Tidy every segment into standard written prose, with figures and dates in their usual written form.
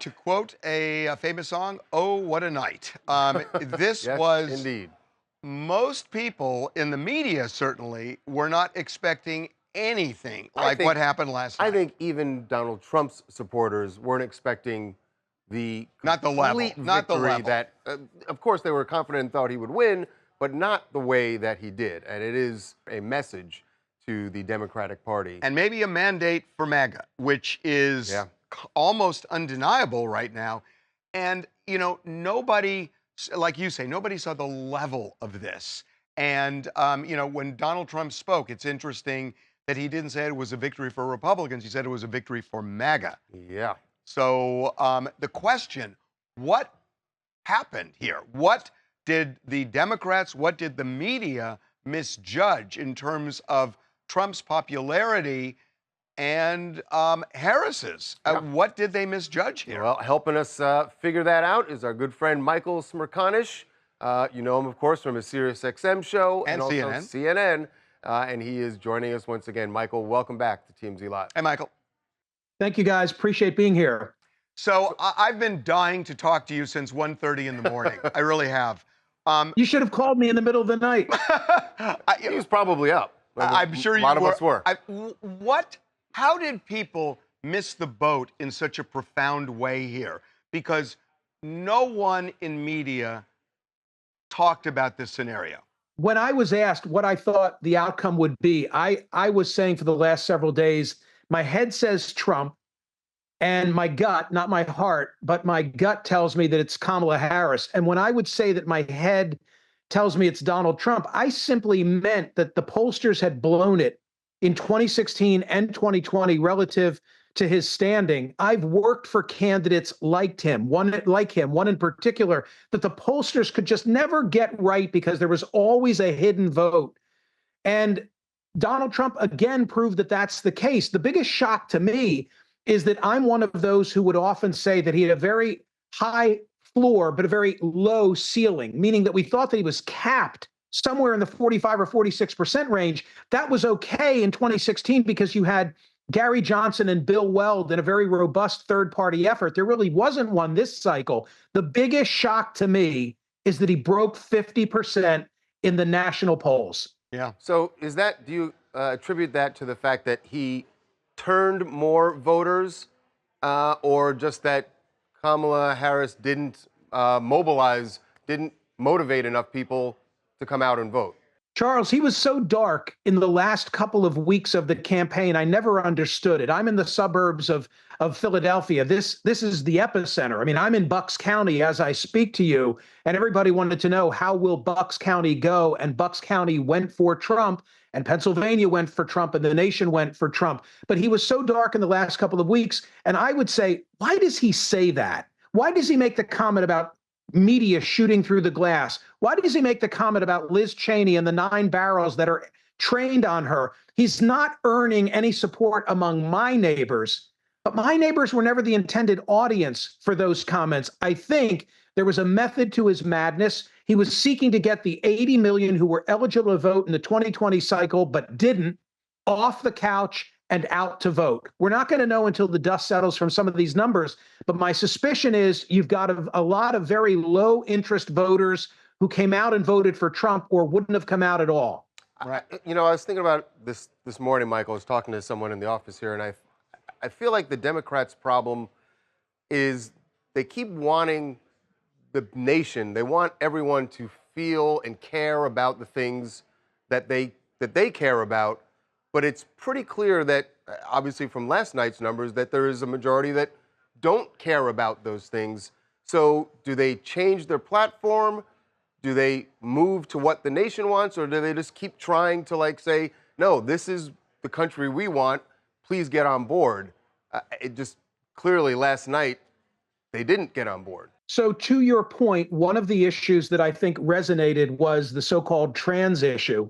To quote a famous song, "Oh, what a night." This Yes, was indeed. most people in the media certainly were not expecting anything I like what think happened last I night. think even Donald Trump's supporters weren't expecting the Not the level. complete Not the victory level. that, of course, they were confident and thought he would win, but not the way that he did. And it is a message to the Democratic Party. And maybe a mandate for MAGA, which is Yeah. almost undeniable right now. And, nobody, like you say, nobody saw the level of this. And, when Donald Trump spoke, it's interesting that he didn't say it was a victory for Republicans. He said it was a victory for MAGA. Yeah. So the question, what happened here? What did the Democrats, what did the media misjudge in terms of Trump's popularity and Harris's? Yeah. What did they misjudge here? Well, helping us figure that out is our good friend Michael Smerconish. You know him, of course, from his SiriusXM show And also CNN. CNN. And he is joining us once again. Michael, welcome back to TMZ Live. Hey, Michael. Thank you, guys. Appreciate being here. So I've been dying to talk to you since 1:30 in the morning. I really have. You should have called me in the middle of the night. He was probably up. I'm sure a lot of us were. How did people miss the boat in such a profound way here? Because no one in media talked about this scenario. When I was asked what I thought the outcome would be, I was saying for the last several days, my head says Trump, and my gut, not my heart, but my gut tells me that it's Kamala Harris. And when I would say that my head tells me it's Donald Trump, I simply meant that the pollsters had blown it in 2016 and 2020 relative to his standing. I've worked for candidates like him, one in particular, that the pollsters could just never get right because there was always a hidden vote. And Donald Trump again proved that that's the case. The biggest shock to me is that I'm one of those who would often say that he had a very high floor, but a very low ceiling, meaning that we thought that he was capped somewhere in the 45 or 46% range. That was okay in 2016 because you had Gary Johnson and Bill Weld in a very robust third-party effort. There really wasn't one this cycle. The biggest shock to me is that he broke 50% in the national polls. Yeah. So do you attribute that to the fact that he turned more voters, or just that Kamala Harris didn't didn't motivate enough people to come out and vote? Charles, he was so dark in the last couple of weeks of the campaign. I never understood it. I'm in the suburbs of Philadelphia. This is the epicenter. I mean, I'm in Bucks County as I speak to you, and everybody wanted to know, how will Bucks County go? And Bucks County went for Trump, and Pennsylvania went for Trump, and the nation went for Trump. But he was so dark in the last couple of weeks, and I would say, why does he say that? Why does he make the comment about media shooting through the glass? Why does he make the comment about Liz Cheney and the 9 barrels that are trained on her? He's not earning any support among my neighbors, but my neighbors were never the intended audience for those comments. I think there was a method to his madness. He was seeking to get the 80 million who were eligible to vote in the 2020 cycle but didn't off the couch and out to vote. We're not going to know until the dust settles from some of these numbers, but my suspicion is you've got a lot of very low interest voters who came out and voted for Trump or wouldn't have come out at all. Right. I was thinking about this morning, Michael. I was talking to someone in the office here, and I feel like the Democrats' problem is they keep wanting the nation, they want everyone to feel and care about the things that they care about. But it's pretty clear that, obviously from last night's numbers, that there is a majority that don't care about those things. So do they change their platform? Do they move to what the nation wants? Or do they just keep trying to say, no, this is the country we want, please get on board? It just clearly last night, they didn't get on board. So to your point, one of the issues that I think resonated was the so-called trans issue,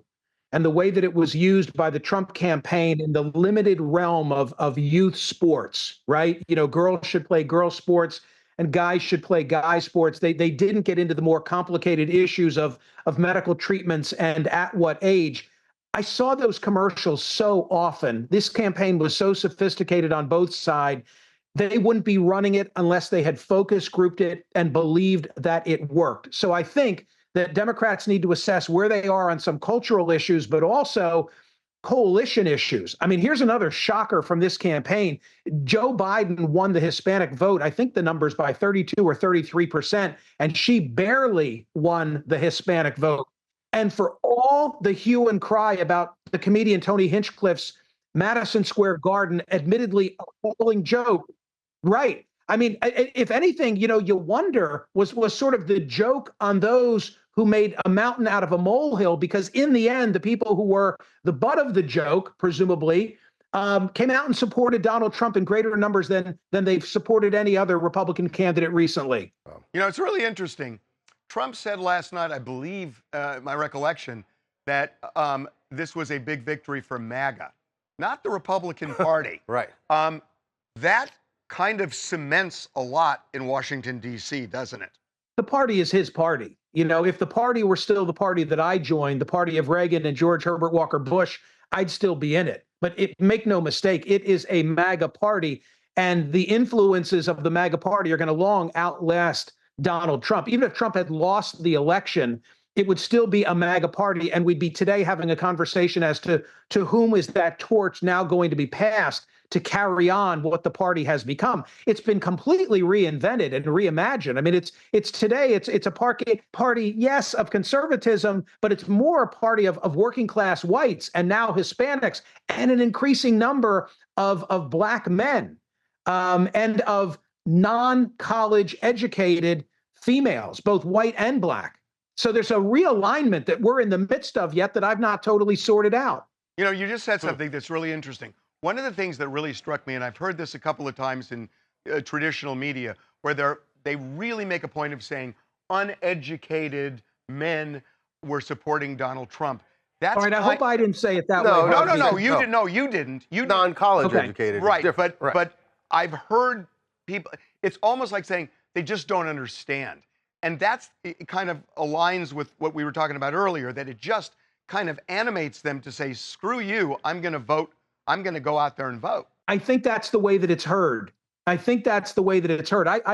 and the way that it was used by the Trump campaign in the limited realm of youth sports, right? Girls should play girl sports and guys should play guy sports. They didn't get into the more complicated issues of medical treatments and at what age. I saw those commercials so often. This campaign was so sophisticated on both sides they wouldn't be running it unless they had focus grouped it and believed that it worked. So I think that Democrats need to assess where they are on some cultural issues, but also coalition issues. I mean, here's another shocker from this campaign. Joe Biden won the Hispanic vote. I think the numbers by 32 or 33%, and she barely won the Hispanic vote. And for all the hue and cry about the comedian Tony Hinchcliffe's Madison Square Garden, admittedly appalling joke, right? I mean, if anything, you wonder was sort of the joke on those who made a mountain out of a molehill, because in the end, the people who were the butt of the joke, presumably, came out and supported Donald Trump in greater numbers than they've supported any other Republican candidate recently. It's really interesting. Trump said last night, I believe, my recollection, that this was a big victory for MAGA, not the Republican Party. Right. That kind of cements a lot in Washington, D.C., doesn't it? The party is his party. If the party were still the party that I joined, the party of Reagan and George Herbert Walker Bush, I'd still be in it. But make no mistake, it is a MAGA party, and the influences of the MAGA party are going to long outlast Donald Trump. Even if Trump had lost the election, it would still be a MAGA party, and we'd be today having a conversation as to whom is that torch now going to be passed to carry on what the party has become. It's been completely reinvented and reimagined. I mean, it's today, it's a party, yes, of conservatism, but it's more a party of working class whites and now Hispanics and an increasing number of Black men and of non-college educated females, both white and Black. So there's a realignment that we're in the midst of yet that I've not totally sorted out. You just said something that's really interesting. One of the things that really struck me, and I've heard this a couple of times in traditional media, where they really make a point of saying uneducated men were supporting Donald Trump. All right, I hope I didn't say it that way. No, you didn't. No, you didn't. You non-college educated, right? Different. But I've heard people. It's almost like saying they just don't understand, and it kind of aligns with what we were talking about earlier. That it just kind of animates them to say, "Screw you! I'm going to vote. I'm going to go out there and vote." I think that's the way that it's heard. I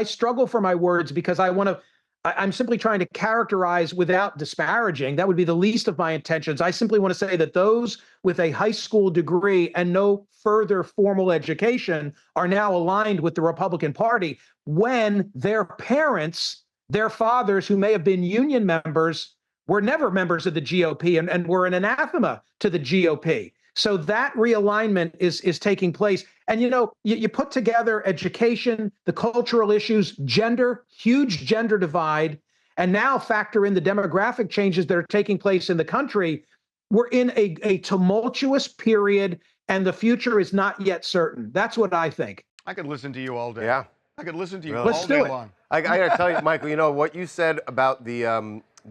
struggle for my words because I'm simply trying to characterize without disparaging. That would be the least of my intentions. I simply want to say that those with a high school degree and no further formal education are now aligned with the Republican Party when their parents, their fathers who may have been union members, were never members of the GOP and were an anathema to the GOP. So that realignment is taking place. And, you put together education, the cultural issues, gender, huge gender divide, and now factor in the demographic changes that are taking place in the country. We're in a tumultuous period, and the future is not yet certain. That's what I think. I could listen to you all day. Yeah. I could listen to you Let's all do day it. long. I got to tell you, Michael, what you said about the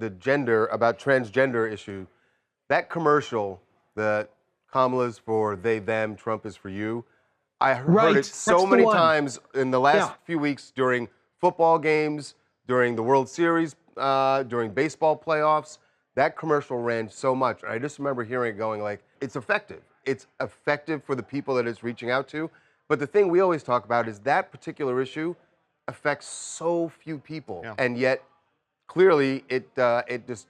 transgender issue, that commercial that Kamala's for they, them, Trump is for you. I heard it so many times in the last few weeks during football games, during the World Series, during baseball playoffs. That commercial ran so much. I just remember hearing it going like, it's effective. It's effective for the people that it's reaching out to. But the thing we always talk about is that particular issue affects so few people. Yeah. And yet, clearly, it just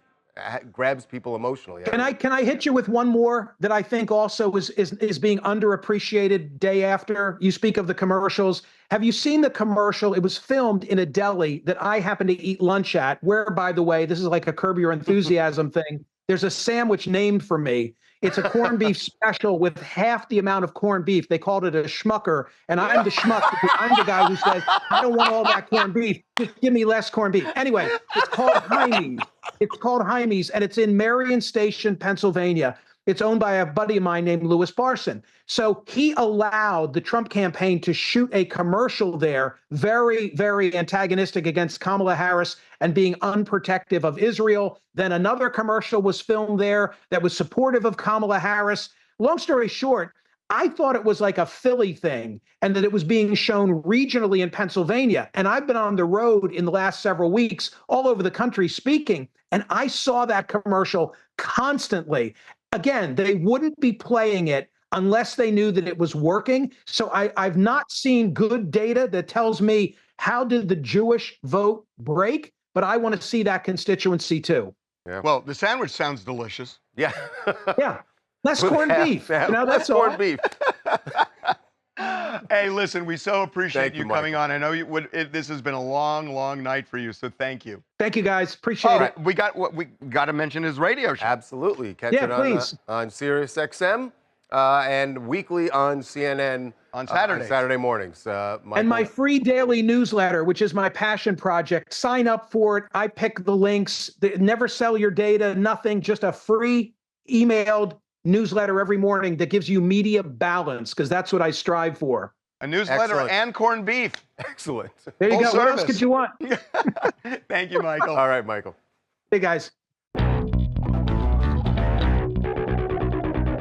grabs people emotionally. Can I hit you with one more that I think also is being underappreciated day after? You speak of the commercials. Have you seen the commercial? It was filmed in a deli that I happened to eat lunch at, where, by the way, this is like a Curb Your Enthusiasm thing. There's a sandwich named for me. It's a corned beef special with half the amount of corned beef. They called it a schmucker, and I'm the schmuck because I'm the guy who says, I don't want all that corned beef. Just give me less corned beef. Anyway, it's called Jaime's. It's called Jaime's, and it's in Marion Station, Pennsylvania. It's owned by a buddy of mine named Louis Barson. So he allowed the Trump campaign to shoot a commercial there, very, very antagonistic against Kamala Harris and being unprotective of Israel. Then another commercial was filmed there that was supportive of Kamala Harris. Long story short, I thought it was like a Philly thing and that it was being shown regionally in Pennsylvania. And I've been on the road in the last several weeks all over the country speaking, and I saw that commercial constantly. Again, they wouldn't be playing it unless they knew that it was working. So I've not seen good data that tells me how did the Jewish vote break, but I want to see that constituency too. Yeah. Well, the sandwich sounds delicious. Yeah. Yeah. Less With corned beef. half, You know, less that's all. corned beef. Hey, listen, we so appreciate Thank you you, coming Michael. on. I know this has been a long, long night for you, so thank you. Thank you, guys. Appreciate it. We got to mention his radio show. Absolutely. Catch Yeah, it please. on Sirius XM and weekly on CNN On Saturdays. Saturday mornings. Michael. And my free daily newsletter, which is my passion project, sign up for it. I pick the links. Never sell your data, nothing, just a free emailed newsletter every morning that gives you media balance, because that's what I strive for. A newsletter Excellent. and corned beef. Excellent. There you Full go. What else service. could you want? Thank you, Michael. All right, Michael. Hey, guys.